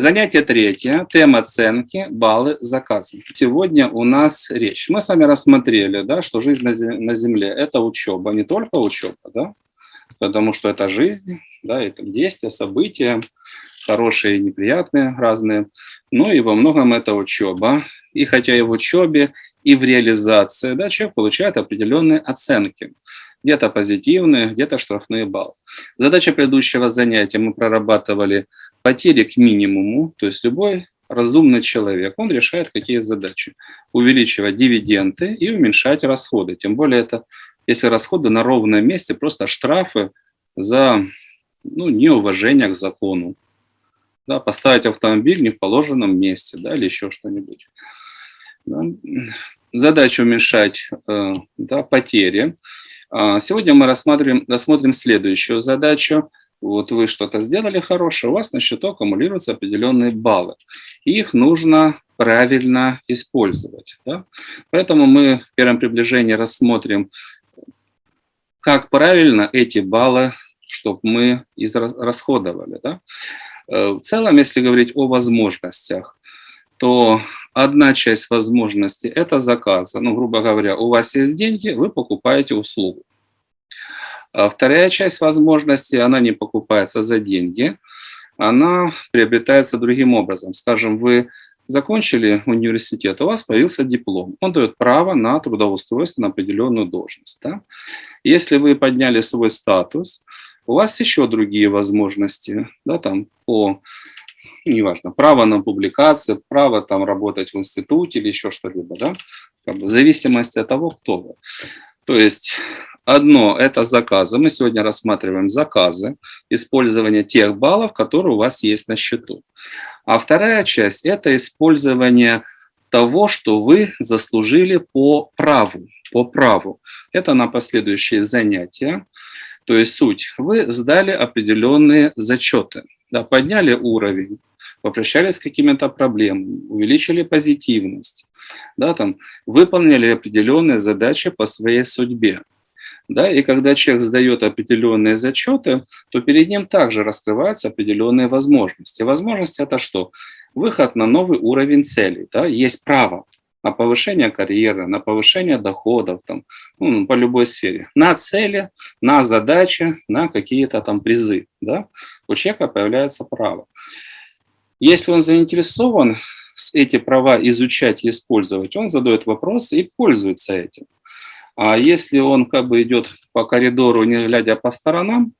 Занятие третье. Тема оценки, баллы, заказы. Сегодня у нас речь. Мы с вами рассмотрели, да, что жизнь на Земле – это учеба, не только учеба, да, потому что это жизнь, да, это действия, события, хорошие и неприятные, разные. Но и во многом это учеба. И хотя и в учебе, и в реализации, да, человек получает определенные оценки. Где-то позитивные, где-то штрафные баллы. Задача предыдущего занятия мы прорабатывали потери к минимуму, то есть любой разумный человек, он решает какие задачи. Увеличивать дивиденды и уменьшать расходы. Тем более это, если расходы на ровном месте, просто штрафы за неуважение к закону. Да, поставить автомобиль не в положенном месте, да, или еще что-нибудь. Да. Задача уменьшать потери. Сегодня мы рассмотрим следующую задачу. Вот вы что-то сделали хорошее, у вас на счету аккумулируются определенные баллы. И их нужно правильно использовать. Да? Поэтому мы в первом приближении рассмотрим, как правильно эти баллы, чтобы мы расходовали. Да? В целом, если говорить о возможностях, то одна часть возможностей – это заказы. Грубо говоря, у вас есть деньги, вы покупаете услугу. А вторая часть возможностей, она не покупается за деньги, она приобретается другим образом. Скажем, вы закончили университет, у вас появился диплом, он дает право на трудоустройство на определенную должность. Да? Если вы подняли свой статус, у вас еще другие возможности, да, там неважно, право на публикации, право там работать в институте или еще что-либо, да, в зависимости от того, кто вы. То есть одно – это заказы. Мы сегодня рассматриваем заказы, использование тех баллов, которые у вас есть на счету. А вторая часть – это использование того, что вы заслужили по праву. По праву. Это на последующие занятия. То есть суть. Вы сдали определенные зачеты, да, подняли уровень, попрощались с какими-то проблемами, увеличили позитивность, да, там, выполнили определенные задачи по своей судьбе. Да, и когда человек сдает определенные зачеты, то перед ним также раскрываются определенные возможности. Возможности – это что? Выход на новый уровень целей. Да? Есть право на повышение карьеры, на повышение доходов, там, по любой сфере. На цели, на задачи, на какие-то там призы. Да? У человека появляется право. Если он заинтересован эти права изучать и использовать, он задает вопросы и пользуется этим. А если он идет по коридору, не глядя по сторонам,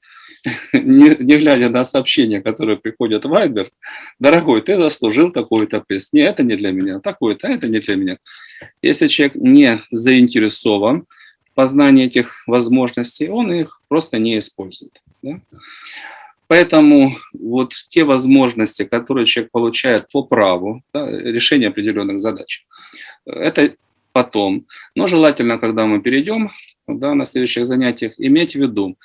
не глядя на сообщения, которые приходят в Viber, дорогой, ты заслужил такой-то приз. Не, это не для меня, такой-то, это не для меня. Если человек не заинтересован в познании этих возможностей, он их просто не использует. Да? Поэтому вот те возможности, которые человек получает по праву, да, решение определенных задач, это потом. Но желательно, когда мы перейдем, да, на следующих занятиях, иметь в виду,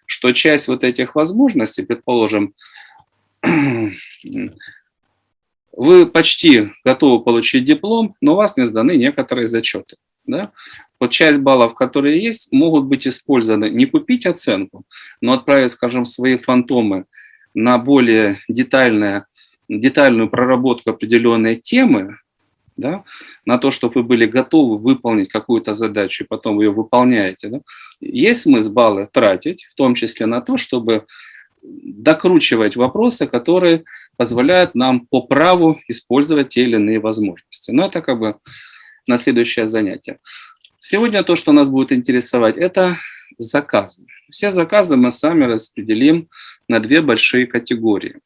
что часть вот этих возможностей, предположим, вы почти готовы получить диплом, но у вас не сданы некоторые зачеты. Да? Вот часть баллов, которые есть, могут быть использованы не купить оценку, но отправить, скажем, свои фантомы на более детальную проработку определенной темы, да, на то, чтобы вы были готовы выполнить какую-то задачу, и потом вы ее выполняете. Да. Есть смысл баллы тратить, в том числе на то, чтобы докручивать вопросы, которые позволяют нам по праву использовать те или иные возможности. Но это на следующее занятие. Сегодня то, что нас будет интересовать, это заказы. Все заказы мы сами распределим на две большие категории.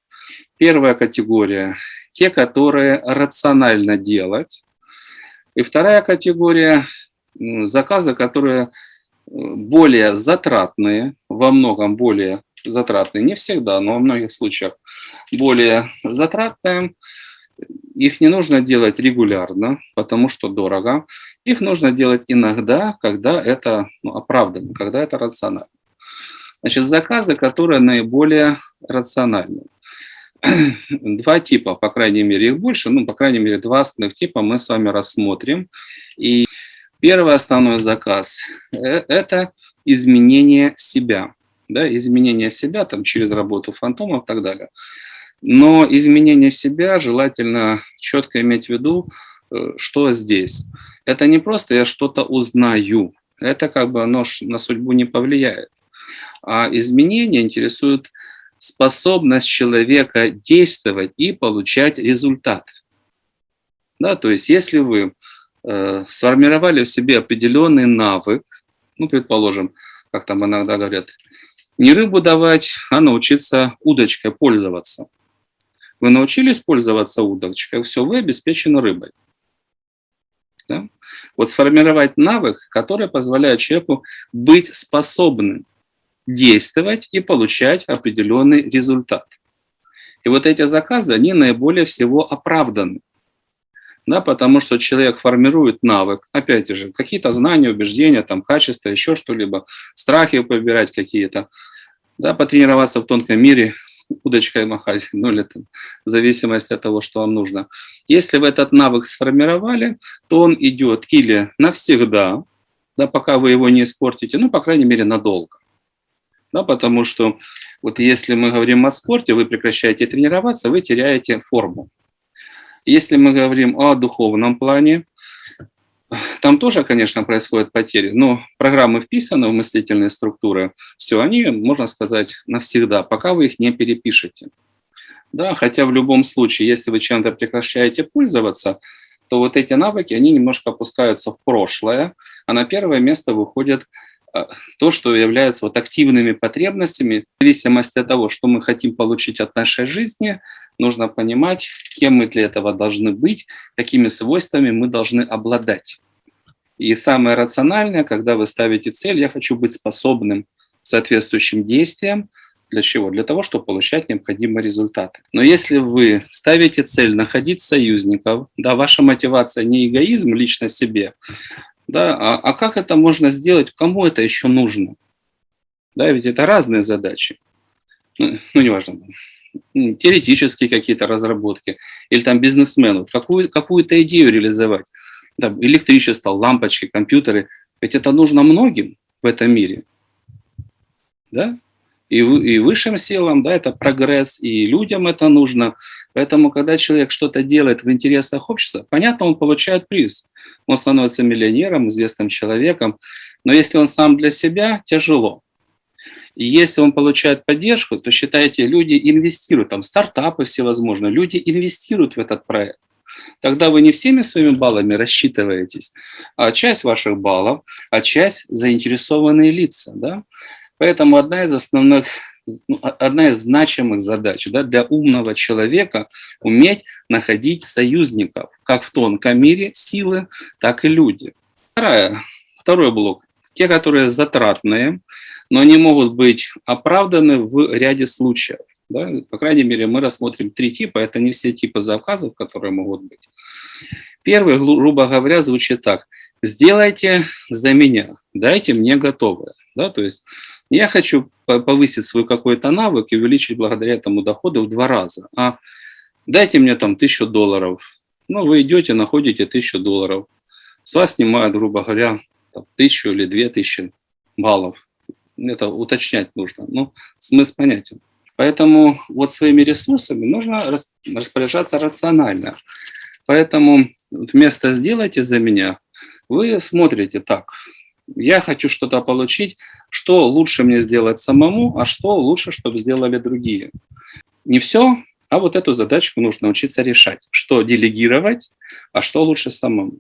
Первая категория – те, которые рационально делать. И вторая категория – заказы, которые более затратные, во многом более затратные, не всегда, но во многих случаях более затратные. Их не нужно делать регулярно, потому что дорого. Их нужно делать иногда, когда это оправданно, когда это рационально. Значит, заказы, которые наиболее рациональны. Два типа, по крайней мере, их больше, по крайней мере, два основных типа мы с вами рассмотрим. И первый основной заказ – это изменение себя. Да, изменение себя там, через работу фантомов и так далее. Но изменение себя желательно четко иметь в виду, что здесь. Это не просто я что-то узнаю, это как бы оно на судьбу не повлияет. А изменения интересуют способность человека действовать и получать результат. Да, то есть если вы сформировали в себе определенный навык, ну, предположим, как там иногда говорят, не рыбу давать, а научиться удочкой пользоваться. Вы научились пользоваться удочкой, все, вы обеспечены рыбой. Да? Вот сформировать навык, который позволяет человеку быть способным действовать и получать определенный результат. И вот эти заказы, они наиболее всего оправданы. Да, потому что человек формирует навык, опять же, какие-то знания, убеждения, там, качества, еще что-либо, страхи побирать какие-то, да, потренироваться в тонком мире, удочкой махать, ну или там, в зависимости от того, что вам нужно. Если вы этот навык сформировали, то он идет или навсегда, да, пока вы его не испортите, ну, по крайней мере, надолго. Да, потому что вот если мы говорим о спорте, вы прекращаете тренироваться, вы теряете форму. Если мы говорим о духовном плане, там тоже, конечно, происходят потери, но программы вписаны в мыслительные структуры, все, они, можно сказать, навсегда, пока вы их не перепишете. Да, хотя в любом случае, если вы чем-то прекращаете пользоваться, то вот эти навыки, они немножко опускаются в прошлое, а на первое место выходит то, что является вот активными потребностями. В зависимости от того, что мы хотим получить от нашей жизни, нужно понимать, кем мы для этого должны быть, какими свойствами мы должны обладать. И самое рациональное, когда вы ставите цель, я хочу быть способным к соответствующим действиям. Для чего? Для того, чтобы получать необходимые результаты. Но если вы ставите цель находить союзников, да, ваша мотивация не эгоизм лично себе, да, а как это можно сделать, кому это еще нужно? Да, ведь это разные задачи. Ну неважно, теоретические какие-то разработки, или там бизнесмену, какую-то идею реализовать. Да, электричество, лампочки, компьютеры. Ведь это нужно многим в этом мире. Да? И высшим силам, да, это прогресс, и людям это нужно. Поэтому, когда человек что-то делает в интересах общества, понятно, он получает приз. Он становится миллионером, известным человеком. Но если он сам для себя, тяжело. И если он получает поддержку, то, считайте, люди инвестируют, там стартапы всевозможные, люди инвестируют в этот проект. Тогда вы не всеми своими баллами рассчитываетесь, а часть ваших баллов, а часть заинтересованные лица. Да? Поэтому одна из значимых задач, да, для умного человека уметь находить союзников, как в тонком мире силы, так и люди. Второй блок. Те, которые затратные, но они могут быть оправданы в ряде случаев. Да? По крайней мере, мы рассмотрим 3 типа. Это не все типы заказов, которые могут быть. Первый, грубо говоря, звучит так. Сделайте за меня, дайте мне готовое. Да? То есть я хочу повысить свой какой-то навык и увеличить благодаря этому доходы в 2 раза. А дайте мне там $1000. Ну, вы идете, находите $1000. С вас снимают, грубо говоря, 1000 или 2000 баллов. Это уточнять нужно. Ну, смысл понятен. Поэтому вот своими ресурсами нужно распоряжаться рационально. Поэтому вместо «сделайте за меня» вы смотрите так. Я хочу что-то получить, что лучше мне сделать самому, а что лучше, чтобы сделали другие. Не все, а вот эту задачку нужно учиться решать. Что делегировать, а что лучше самому.